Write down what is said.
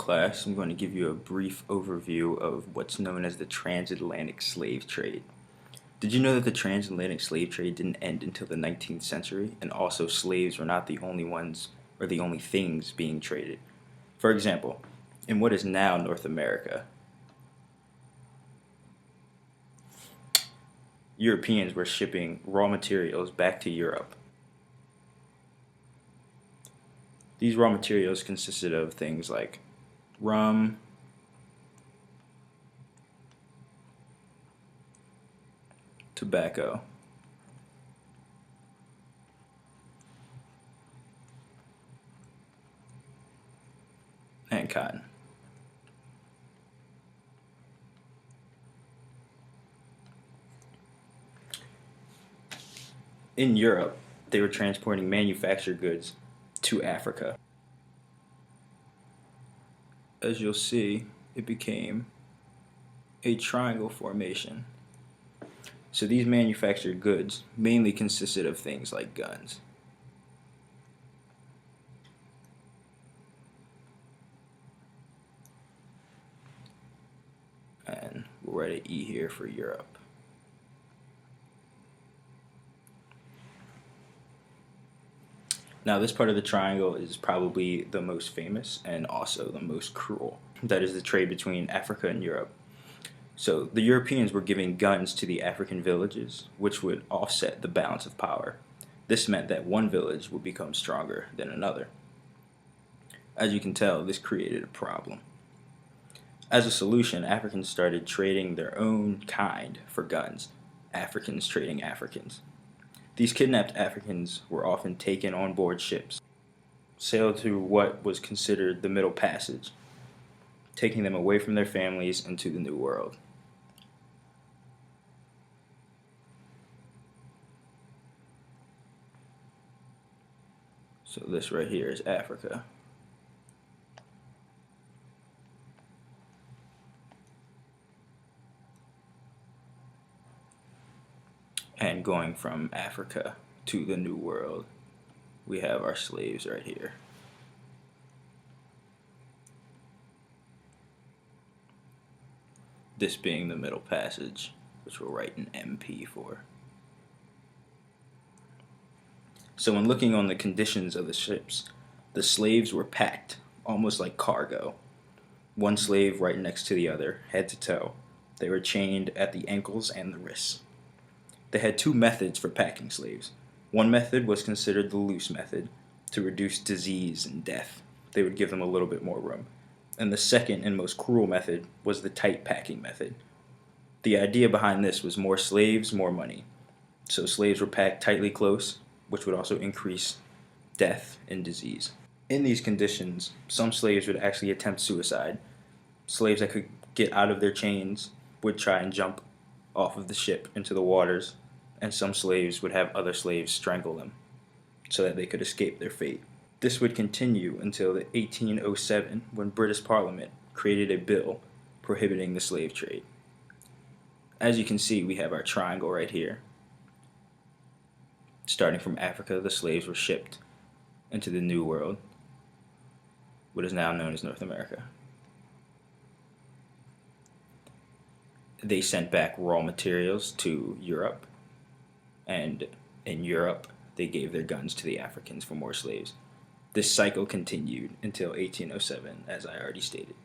class, I'm going to give you a brief overview of what's known as the transatlantic slave trade. Did you know that the transatlantic slave trade didn't end until the 19th century, and also slaves were not the only ones or the only things being traded? For example, in what is now North America, Europeans were shipping raw materials back to Europe. These raw materials consisted of things like rum, tobacco, and cotton. In Europe, they were transporting manufactured goods to Africa. As you'll see, it became a triangle formation. So these manufactured goods mainly consisted of things like guns. And we'll write an E here for Europe. Now this part of the triangle is probably the most famous and also the most cruel. That is the trade between Africa and Europe. So the Europeans were giving guns to the African villages, which would offset the balance of power. This meant that one village would become stronger than another. As you can tell, this created a problem. As a solution, Africans started trading their own kind for guns, Africans trading Africans. These kidnapped Africans were often taken on board ships, sailed through what was considered the Middle Passage, taking them away from their families into the New World. So this right here is Africa. And going from Africa to the New World, we have our slaves right here. This being the Middle Passage, which we'll write an MP for. So when looking on the conditions of the ships, the slaves were packed, almost like cargo. One slave right next to the other, head to toe. They were chained at the ankles and the wrists. They had two methods for packing slaves. One method was considered the loose method, to reduce disease and death. They would give them a little bit more room. And the second and most cruel method was the tight packing method. The idea behind this was more slaves, more money. So slaves were packed tightly close, which would also increase death and disease. In these conditions, some slaves would actually attempt suicide. Slaves that could get out of their chains would try and jump off of the ship into the waters, and some slaves would have other slaves strangle them so that they could escape their fate. This would continue until 1807, when British Parliament created a bill prohibiting the slave trade. As you can see, we have our triangle right here. Starting from Africa, the slaves were shipped into the New World, what is now known as North America. They sent back raw materials to Europe, and in Europe, they gave their guns to the Africans for more slaves. This cycle continued until 1807, as I already stated.